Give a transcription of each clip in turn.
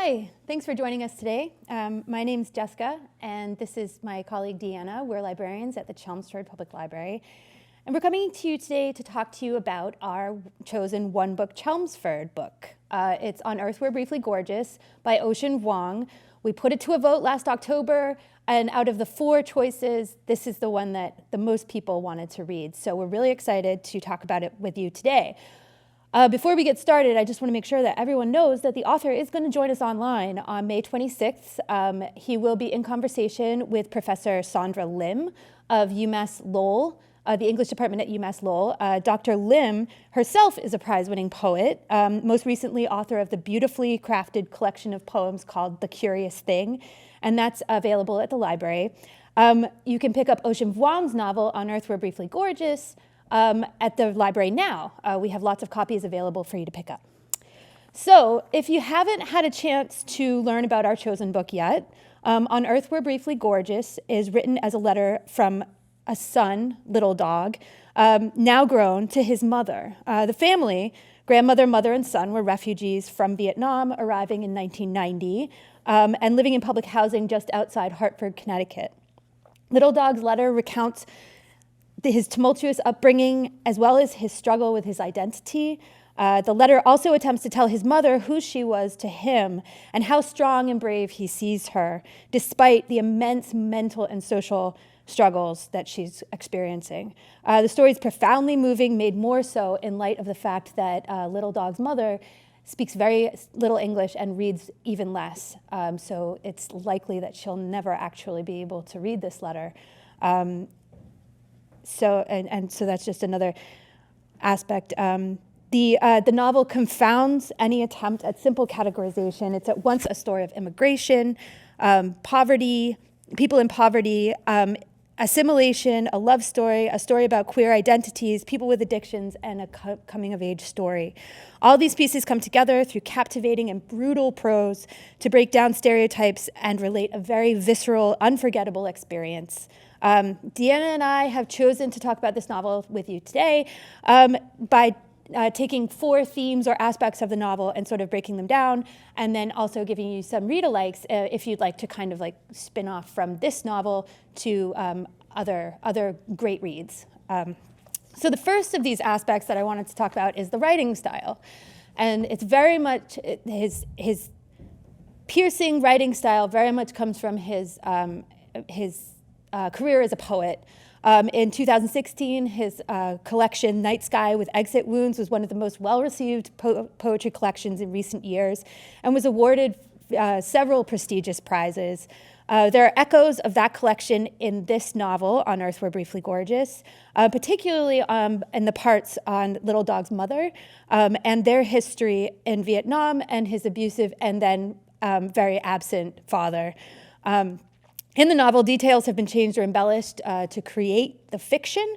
Hi, thanks for joining us today. My name's Jessica, and this is my colleague Deanna. We're librarians at the Chelmsford Public Library. And we're coming to you today to talk to you about our chosen one-book Chelmsford book. It's On Earth We're Briefly Gorgeous by Vuong. We put it to a vote last October, and out of the 4 choices, this is the one that the most people wanted to read. So we're really excited to talk about it with you today. Before we get started, I just want to make sure that everyone knows that the author is going to join us online on May 26th. He will be in conversation with Professor Sandra Lim of UMass Lowell, the English department at UMass Lowell. Dr. Lim herself is a prize-winning poet, most recently author of the beautifully crafted collection of poems called The Curious Thing, and that's available at the library. You can pick up Vuong's novel, On Earth We're Briefly Gorgeous, at the library now. We have lots of copies available for you to pick up. So if you haven't had a chance to learn about our chosen book yet, On Earth We're Briefly Gorgeous is written as a letter from a son, little dog, now grown, to his mother. The family, grandmother, mother, and son, were refugees from Vietnam, arriving in 1990, and living in public housing just outside Hartford, Connecticut. Little Dog's letter recounts his tumultuous upbringing, as well as his struggle with his identity. The letter also attempts to tell his mother who she was to him and how strong and brave he sees her, despite the immense mental and social struggles that she's experiencing. The story is profoundly moving, made more so in light of the fact that Little Dog's mother speaks very little English and reads even less. So it's likely that she'll never actually be able to read this letter. So that's just another aspect. The novel confounds any attempt at simple categorization. It's at once a story of immigration, poverty, people in poverty, assimilation, a love story, a story about queer identities, people with addictions, and a coming-of-age story. All these pieces come together through captivating and brutal prose to break down stereotypes and relate a very visceral, unforgettable experience. Deanna and I have chosen to talk about this novel with you today by taking 4 themes or aspects of the novel and sort of breaking them down, and then also giving you some read-alikes if you'd like to kind of like spin off from this novel to other great reads. So the first of these aspects that I wanted to talk about is the writing style. And it's very much, his piercing writing style very much comes from his career as a poet. In 2016, his collection, Night Sky with Exit Wounds, was one of the most well-received poetry collections in recent years and was awarded several prestigious prizes. There are echoes of that collection in this novel, On Earth We're Briefly Gorgeous, particularly in the parts on Little Dog's mother and their history in Vietnam and his abusive and then very absent father. In the novel, details have been changed or embellished to create the fiction,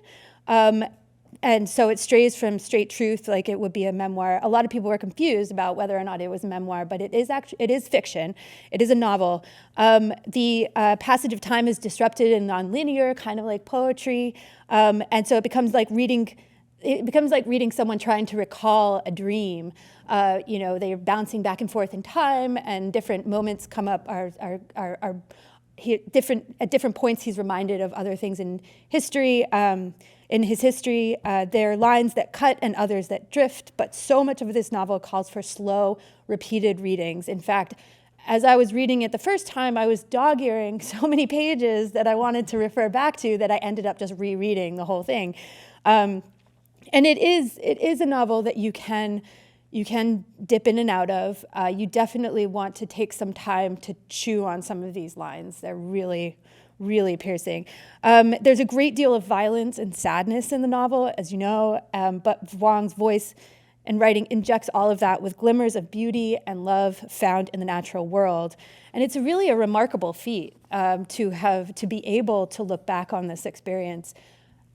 and so it strays from straight truth like it would be a memoir. A lot of people were confused about whether or not it was a memoir, but it is fiction. It is a novel. The passage of time is disrupted and nonlinear, kind of like poetry, and so it becomes like reading someone trying to recall a dream. They're bouncing back and forth in time, and different moments come up at different points. He's reminded of other things in history. In his history, there are lines that cut and others that drift, but so much of this novel calls for slow, repeated readings. In fact, as I was reading it the first time, I was dog-earing so many pages that I wanted to refer back to that I ended up just rereading the whole thing. And it is a novel that you can dip in and out of. You definitely want to take some time to chew on some of these lines. They're really, really piercing. There's a great deal of violence and sadness in the novel, as you know, but Vuong's voice and writing injects all of that with glimmers of beauty and love found in the natural world. And it's really a remarkable feat to be able to look back on this experience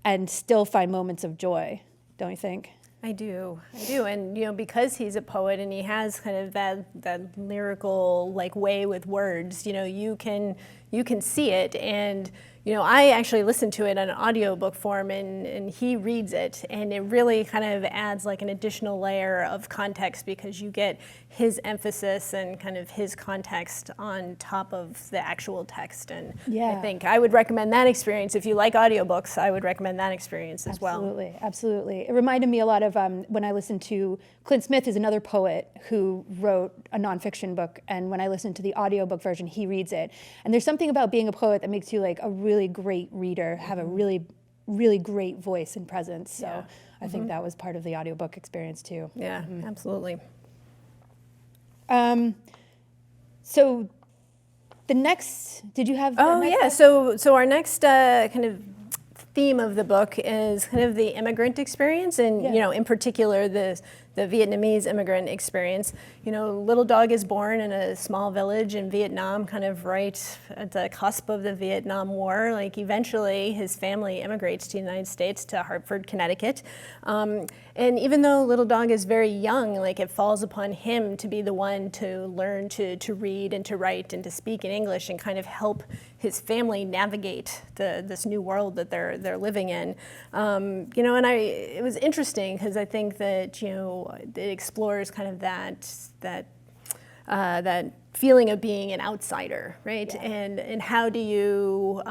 and still find moments of joy, don't you think? I do. And, because he's a poet and he has kind of that lyrical way with words, you can you can see it. And I actually listened to it on an audiobook form, and he reads it, and it really kind of adds like an additional layer of context because you get his emphasis and kind of his context on top of the actual text. And I think I would recommend that experience. If you like audiobooks, I would recommend that experience as well. Absolutely, absolutely. It reminded me a lot of when I listened to Clint Smith is another poet who wrote a nonfiction book, and when I listened to the audiobook version, he reads it. And there's something about being a poet that makes you like a really great reader, have a really, really great voice and presence. So I think that was part of the audiobook experience too. Yeah, absolutely. So the next, did you have? So our next kind of theme of the book is kind of the immigrant experience, and in particular the Vietnamese immigrant experience. Little Dog is born in a small village in Vietnam, kind of right at the cusp of the Vietnam War. Like eventually his family immigrates to the United States, to Hartford, Connecticut. And even though Little Dog is very young, like it falls upon him to be the one to learn to read and to write and to speak in English and kind of help his family navigate this new world that they're living in. And it was interesting because I think that it explores kind of that feeling of being an outsider, right? Yeah. And how do you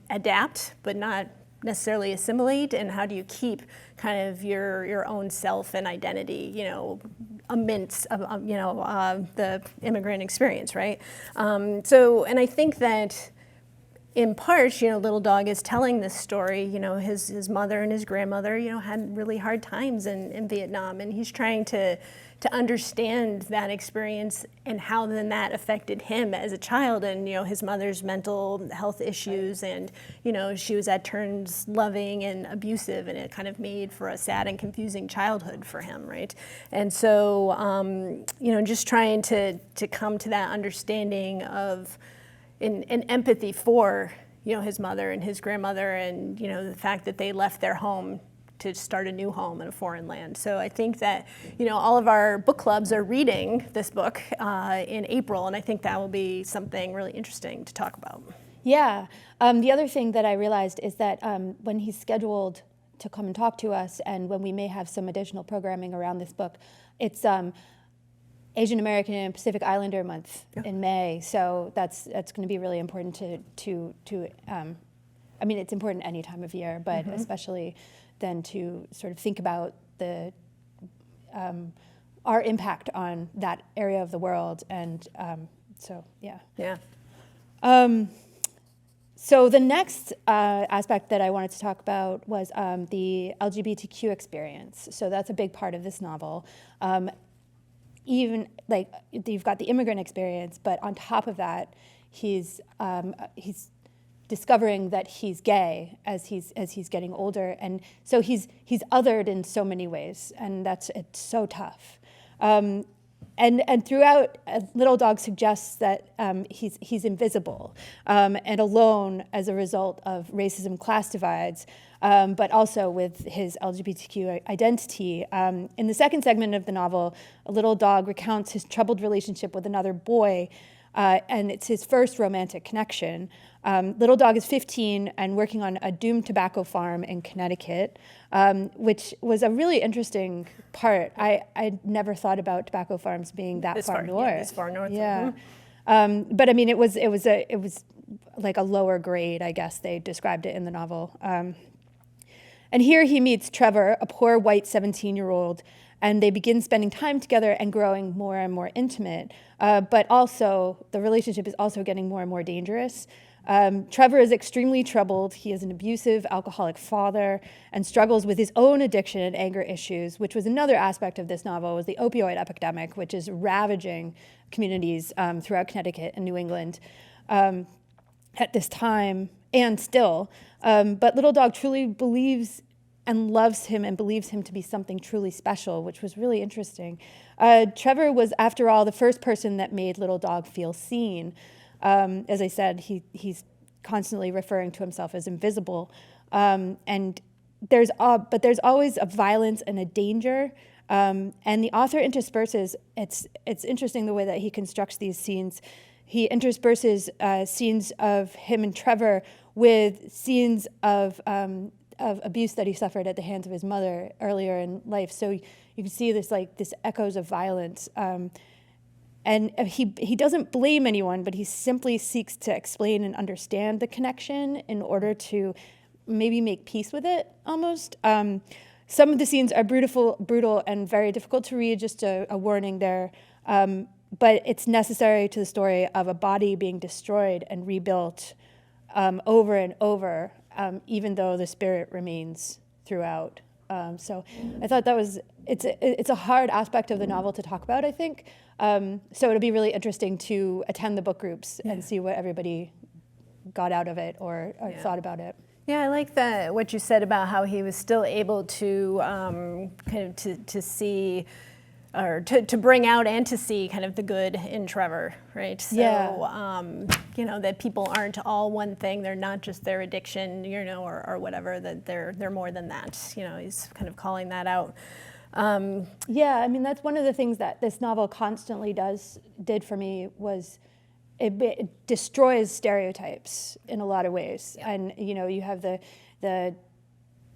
adapt but not necessarily assimilate, and how do you keep kind of your own self and identity, amidst the immigrant experience, right? And I think that in part, Little Dog is telling this story. His mother and his grandmother, had really hard times in Vietnam, and he's trying to understand that experience and how then that affected him as a child, and his mother's mental health issues, and she was at turns loving and abusive, and it kind of made for a sad and confusing childhood for him, right? And so just trying to come to that understanding of and empathy for his mother and his grandmother, and the fact that they left their home to start a new home in a foreign land. So I think that all of our book clubs are reading this book in April, and I think that will be something really interesting to talk about. Yeah. The other thing that I realized is that when he's scheduled to come and talk to us, and when we may have some additional programming around this book, it's Asian American and Pacific Islander Month in May, so that's going to be really important to I mean, it's important any time of year, but especially then to sort of think about our impact on that area of the world, and so yeah. So the next aspect that I wanted to talk about was the LGBTQ experience. So that's a big part of this novel. Even like you've got the immigrant experience, but on top of that, he's discovering that he's gay as he's getting older, and so he's othered in so many ways, and it's so tough. And throughout, Little Dog suggests that he's invisible and alone as a result of racism, class divides, but also with his LGBTQ identity. In the second segment of the novel, Little Dog recounts his troubled relationship with another boy, and it's his first romantic connection. Little Dog is 15 and working on a doomed tobacco farm in Connecticut, which was a really interesting part. I never thought about tobacco farms being that far north. Yeah, this far north. Yeah, but I mean, it was like a lower grade, I guess they described it in the novel. And here he meets Trevor, a poor white 17-year-old, and they begin spending time together and growing more and more intimate. But also, the relationship is also getting more and more dangerous. Trevor is extremely troubled. He is an abusive, alcoholic father and struggles with his own addiction and anger issues, which was another aspect of this novel, was the opioid epidemic, which is ravaging communities throughout Connecticut and New England at this time and still. But Little Dog truly believes and loves him and believes him to be something truly special, which was really interesting. Trevor was, after all, the first person that made Little Dog feel seen. As I said, he's constantly referring to himself as invisible, and there's always a violence and a danger, and the author intersperses. It's interesting the way that he constructs these scenes. he intersperses scenes of him and Trevor with scenes of abuse that he suffered at the hands of his mother earlier in life. So you can see this echoes of violence. And he doesn't blame anyone, but he simply seeks to explain and understand the connection in order to maybe make peace with it, almost. Some of the scenes are brutal and very difficult to read, just a warning there. But it's necessary to the story of a body being destroyed and rebuilt over and over, even though the spirit remains throughout. So I thought it's a hard aspect of the novel to talk about, I think. So it'll be really interesting to attend the book groups and see what everybody got out of it or thought about it. Yeah, I like what you said about how he was still able to kind of to see, or to bring out and to see kind of the good in Trevor, right? So, that people aren't all one thing. They're not just their addiction, or whatever, that they're more than that. He's kind of calling that out. That's one of the things that this novel constantly did for me was it destroys stereotypes in a lot of ways. Yeah. And, you have the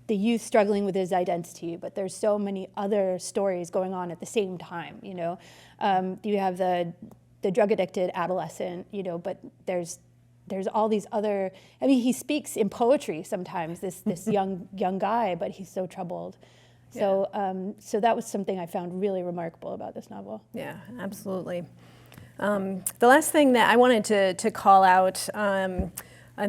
youth struggling with his identity, but there's so many other stories going on at the same time, You have the drug addicted adolescent, but there's all these other, he speaks in poetry sometimes, this young guy, but he's so troubled. So so that was something I found really remarkable about this novel. Yeah, absolutely. The last thing that I wanted to call out on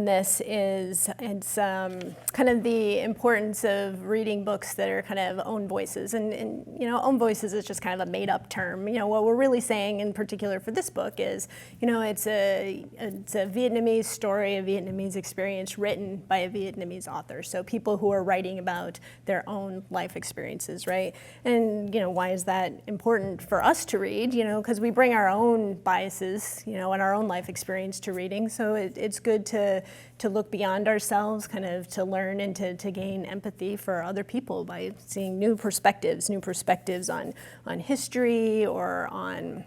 this is it's kind of the importance of reading books that are kind of own voices. And own voices is just kind of a made-up term. What we're really saying in particular for this book is, it's a Vietnamese story, a Vietnamese experience written by a Vietnamese author. So people who are writing about their own life experiences, right? And, why is that important for us to read? Because we bring our own biases, and our own life experience to reading. So it's good to look beyond ourselves, kind of to learn and to gain empathy for other people by seeing new perspectives on history or on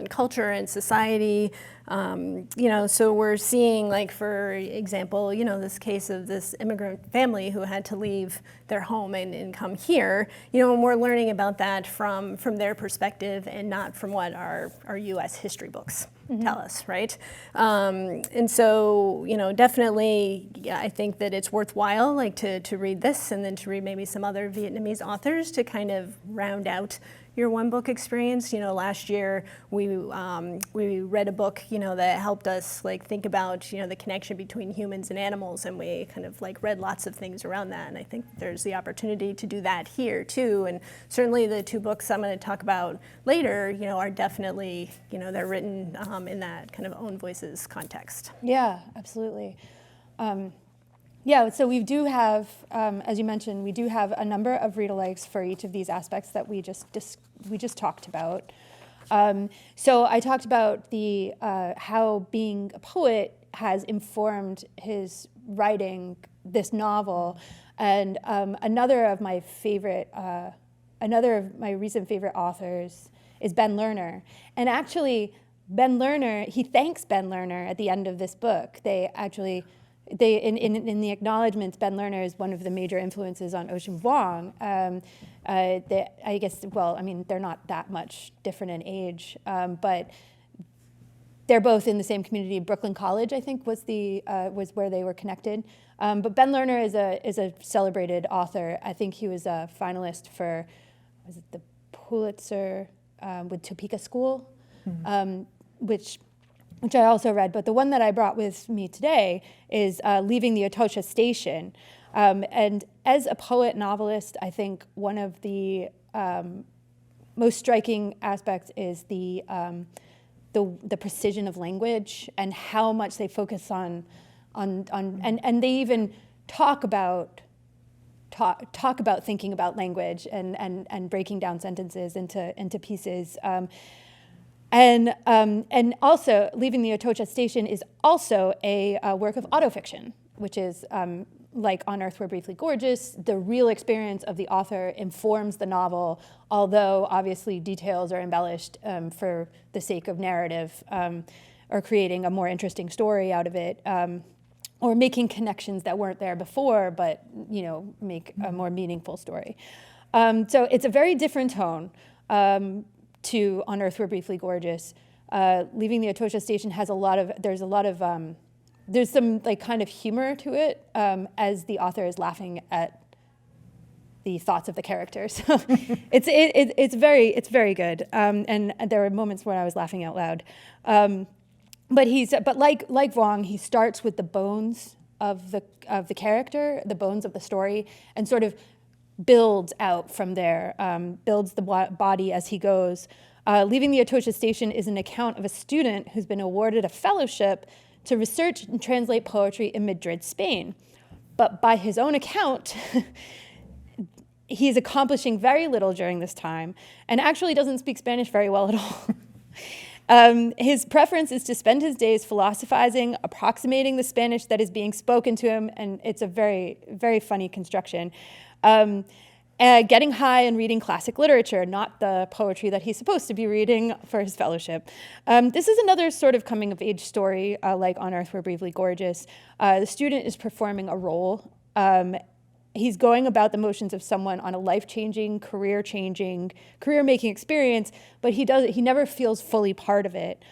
culture and society. So we're seeing, for example, this case of this immigrant family who had to leave their home and come here, and we're learning about that from their perspective and not from what our U.S. history books tell us, right? And so, definitely, I think that it's worthwhile, to read this and then to read maybe some other Vietnamese authors to kind of round out your one book experience. Last year we read a book, that helped us think about, the connection between humans and animals, and we kind of read lots of things around that. And I think there's the opportunity to do that here too. And certainly the two books I'm going to talk about later, are definitely, they're written in that kind of own voices context. Yeah, absolutely. So we do have, as you mentioned, we do have a number of read-alikes for each of these aspects that we just talked about. So I talked about the how being a poet has informed his writing this novel, and another of my recent favorite authors is Ben Lerner, and actually Ben Lerner, he thanks Ben Lerner at the end of this book. In the acknowledgments, Ben Lerner is one of the major influences on Ocean Vuong. I guess, they're not that much different in age, but they're both in the same community. Brooklyn College, I think, was where they were connected. But Ben Lerner is a celebrated author. I think he was a finalist for, was it the Pulitzer with Topeka School, which I also read, but the one that I brought with me today is Leaving the Atocha Station. And as a poet novelist, I think one of the most striking aspects is the precision of language and how much they focus on and they even talk about thinking about language and breaking down sentences into pieces. And also, Leaving the Atocha Station is also a work of autofiction, which is like On Earth We're Briefly Gorgeous, the real experience of the author informs the novel, although obviously details are embellished for the sake of narrative, or creating a more interesting story out of it, or making connections that weren't there before, but make a more meaningful story. So it's a very different tone to On Earth We're Briefly Gorgeous. Leaving the Atocha station has there's some like kind of humor to it as the author is laughing at the thoughts of the characters. it's very good, and there were moments when I was laughing out loud. But like Vuong, he starts with the bones of the character, the bones of the story, and sort of builds out from there, builds the body as he goes. Leaving the Atocha station is an account of a student who's been awarded a fellowship to research and translate poetry in Madrid, Spain. But by his own account, he's accomplishing very little during this time and actually doesn't speak Spanish very well at all. His preference is to spend his days philosophizing, approximating the Spanish that is being spoken to him, and it's a very, very funny construction. Getting high and reading classic literature, not the poetry that he's supposed to be reading for his fellowship. This is another sort of coming-of-age story, like On Earth We're Briefly Gorgeous. The student is performing a role. He's going about the motions of someone on a life-changing, career-changing, career-making experience, but he never feels fully part of it.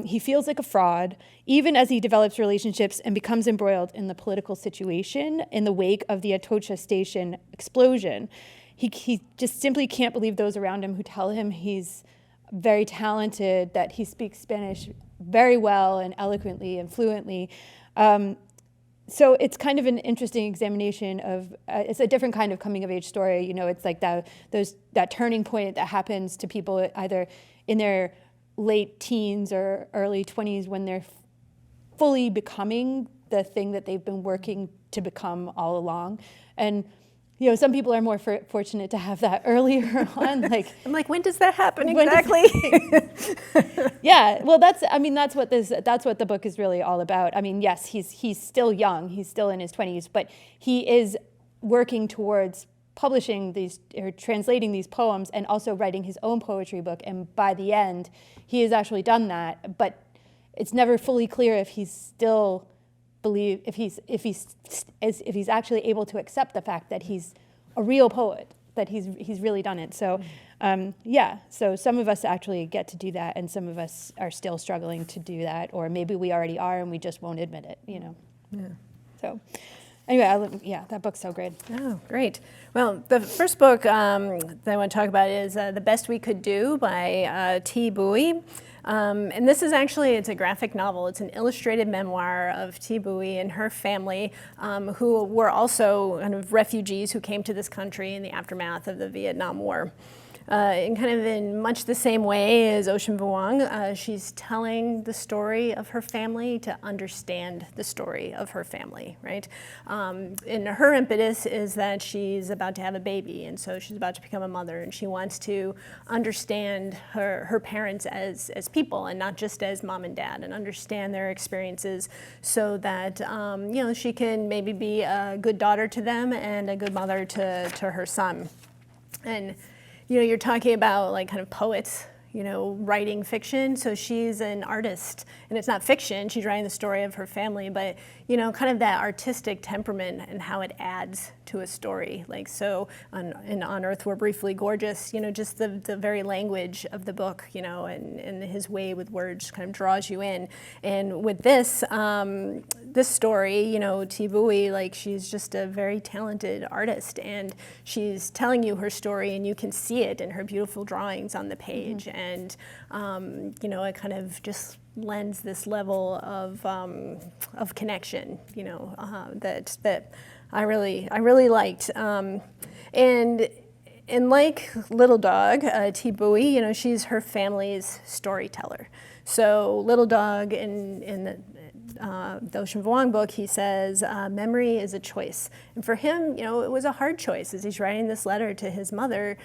He feels like a fraud, even as he develops relationships and becomes embroiled in the political situation in the wake of the Atocha station explosion. He just simply can't believe those around him who tell him he's very talented, that he speaks Spanish very well and eloquently and fluently. So it's kind of an interesting examination of, it's a different kind of coming-of-age story. It's like that turning point that happens to people either in their late teens or early 20s when they're fully becoming the thing that they've been working to become all along. And some people are more fortunate to have that earlier on. I'm like, when does that happen exactly? Yeah, well, that's what the book is really all about. I mean, yes, he's still young, he's still in his 20s, but he is working towards publishing these or translating these poems and also writing his own poetry book. And by the end, he has actually done that. But it's never fully clear if he's still if he's actually able to accept the fact that he's a real poet, that he's really done it. So so some of us actually get to do that, and some of us are still struggling to do that, or maybe we already are and we just won't admit it. Yeah. So. Anyway, that book's so great. Oh, great. Well, the first book that I want to talk about is The Best We Could Do by Thi Bui. And this is it's a graphic novel. It's an illustrated memoir of Thi Bui and her family, who were also kind of refugees who came to this country in the aftermath of the Vietnam War. And kind of in much the same way as Ocean Vuong, she's telling the story of her family to understand the story of her family, right? And her impetus is that she's about to have a baby, and so she's about to become a mother, and she wants to understand her parents as people and not just as mom and dad, and understand their experiences so that she can maybe be a good daughter to them and a good mother to her son. And you're talking about kind of poets, writing fiction. So she's an artist, and it's not fiction. She's writing the story of her family, but kind of that artistic temperament and how it adds to a story. On Earth We're Briefly Gorgeous, just the very language of the book, and his way with words kind of draws you in. And with this story, Thi Bui, she's just a very talented artist, and she's telling you her story, and you can see it in her beautiful drawings on the page. Mm-hmm. And it kind of just lends this level of connection, that I really liked. And like Little Dog, Thi Bui, she's her family's storyteller. So Little Dog in the Ocean Vuong book, he says, memory is a choice. And for him, it was a hard choice as he's writing this letter to his mother,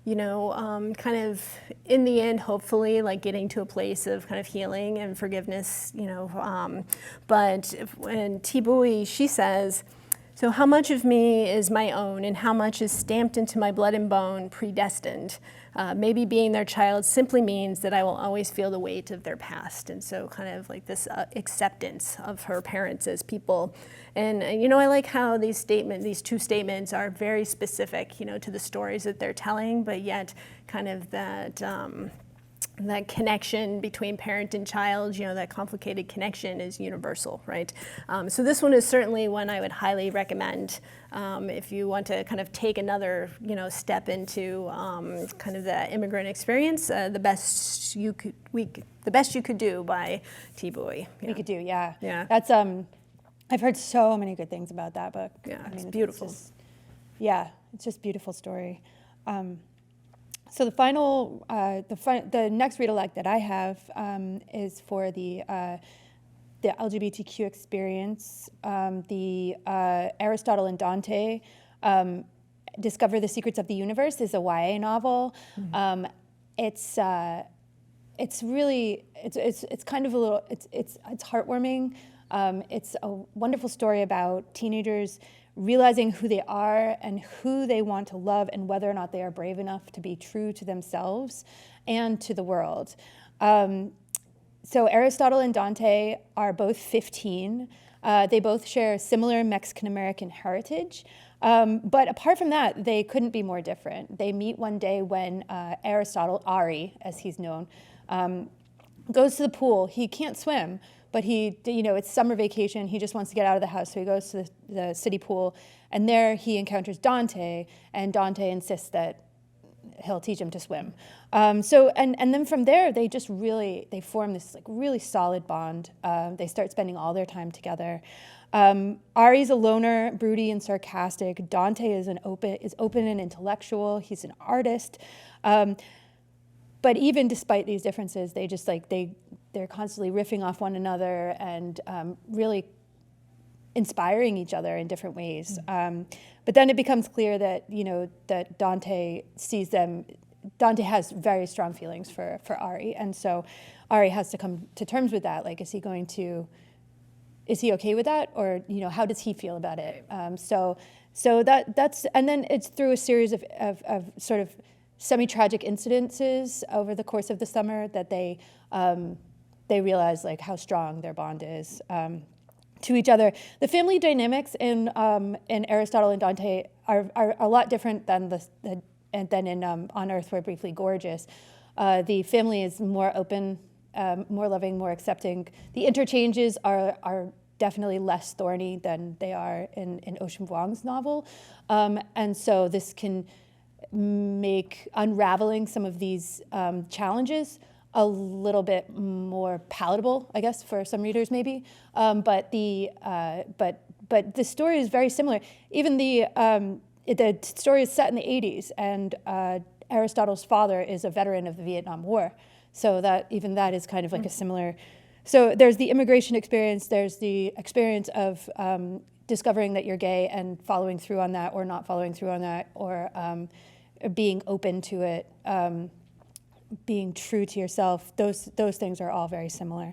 kind of in the end, hopefully, getting to a place of kind of healing and forgiveness, but when Thi Bui, she says, So how much of me is my own and how much is stamped into my blood and bone, predestined? Maybe being their child simply means that I will always feel the weight of their past. And so kind of like this acceptance of her parents as people. And I like how these two statements are very specific, to the stories that they're telling, but yet kind of that connection between parent and child, that complicated connection is universal, right? So this one is certainly one I would highly recommend if you want to kind of take another, step into kind of the immigrant experience. The best you could do by Thi Bui. We could do, yeah. Yeah. That's I've heard so many good things about that book. Yeah, it's beautiful. It's just a beautiful story. So the final, the next read-alike that I have is for the LGBTQ Experience, the Aristotle and Dante Discover the Secrets of the Univers is a YA novel. Mm-hmm. It's kind of a little, it's heartwarming. It's a wonderful story about teenagers realizing who they are and who they want to love and whether or not they are brave enough to be true to themselves and to the world. So Aristotle and Dante are both 15. They both share similar Mexican-American heritage. But apart from that, they couldn't be more different. They meet one day when Aristotle, Ari, as he's known, goes to the pool. He can't swim, but it's summer vacation. He just wants to get out of the house, so he goes to the city pool, and there he encounters Dante, and Dante insists that he'll teach him to swim. And then from there, they form this really solid bond. They start spending all their time together. Ari's a loner, broody and sarcastic. Dante is open and intellectual. He's an artist. But even despite these differences, they're constantly riffing off one another and really inspiring each other in different ways. But then it becomes clear that that Dante sees them. Dante has very strong feelings for Ari, and so Ari has to come to terms with that. Like, is he okay with that, or how does he feel about it? So that's and then it's through a series of sort of semi-tragic incidences over the course of the summer that they realize how strong their bond is to each other. The family dynamics in Aristotle and Dante are a lot different than in On Earth We're Briefly Gorgeous. The family is more open, more loving, more accepting. The interchanges are definitely less thorny than they are in Ocean Vuong's novel, and so this can make unraveling some of these challenges a little bit more palatable, I guess, for some readers maybe. But the story is very similar. Even the story is set in the 80s, and Aristotle's father is a veteran of the Vietnam War, so that is kind of like a similar. So there's the immigration experience. There's the experience of discovering that you're gay and following through on that, or not following through on that, or being open to it, being true to yourself. Those things are all very similar.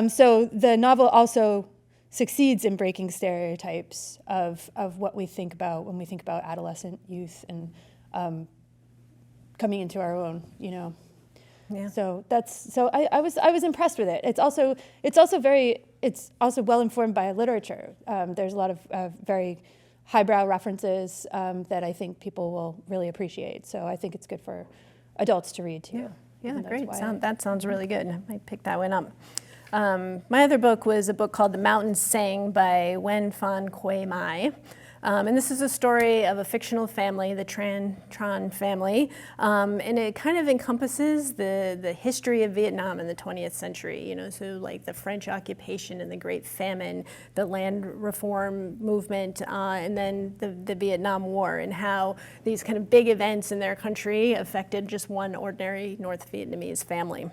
So the novel also succeeds in breaking stereotypes of what we think about when we think about adolescent youth and coming into our own, Yeah. So I was impressed with it. It's also well informed by literature. There's a lot of very highbrow references that I think people will really appreciate. So I think it's good for adults to read too. Yeah, great. That sounds really good. I might pick that one up. My other book was a book called The Mountains Sang by Nguyen Phan Quay Mai. And this is a story of a fictional family, the Tran family, and it kind of encompasses the history of Vietnam in the 20th century, so like the French occupation and the Great Famine, the land reform movement, and then the Vietnam War, and how these kind of big events in their country affected just one ordinary North Vietnamese family.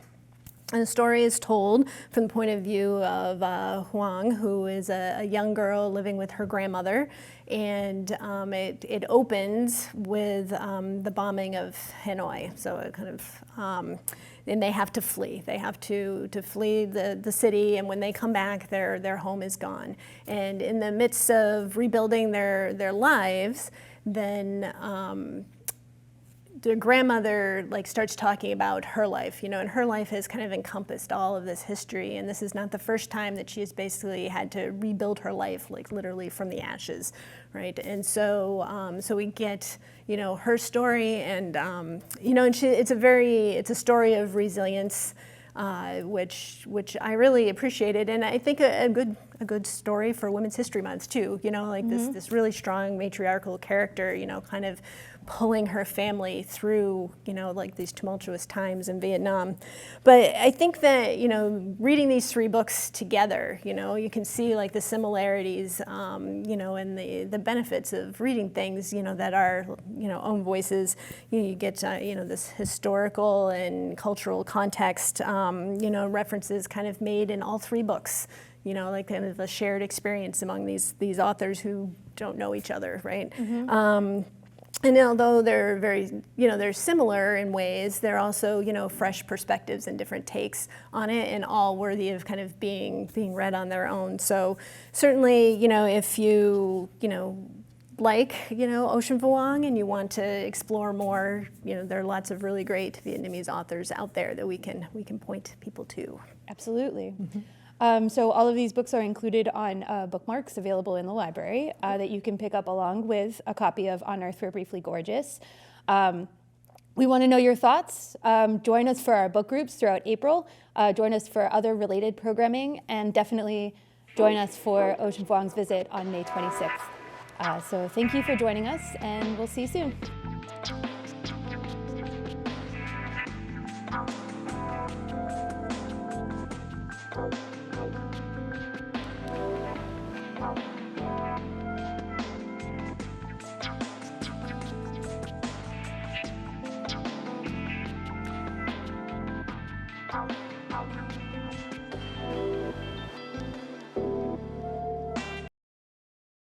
And the story is told from the point of view of Vuong, who is a young girl living with her grandmother. And it opens with the bombing of Hanoi. So it kind of, and they have to flee. They have to flee the city, and when they come back, their home is gone. And in the midst of rebuilding their lives, then the grandmother starts talking about her life, and her life has kind of encompassed all of this history, and this is not the first time that she has basically had to rebuild her life, literally from the ashes, right? And so we get, her story, and and it's a story of resilience, which I really appreciated, and I think a good story for Women's History Month too. This really strong matriarchal character, kind of pulling her family through, these tumultuous times in Vietnam. But I think that, reading these three books together, you can see the similarities, and the benefits of reading things, that are, own voices. You get, this historical and cultural context, references kind of made in all three books. Kind of a shared experience among these authors who don't know each other, right? And although they're very, they're similar in ways, they're also, fresh perspectives and different takes on it, and all worthy of kind of being read on their own. So certainly, if you, like, Ocean Vuong and you want to explore more, there are lots of really great Vietnamese authors out there that we can point people to. Absolutely. So all of these books are included on bookmarks available in the library that you can pick up along with a copy of On Earth We're Briefly Gorgeous. We want to know your thoughts. Join us for our book groups throughout April. Join us for other related programming, and definitely join us for Ocean Vuong's visit on May 26th. So thank you for joining us, and we'll see you soon.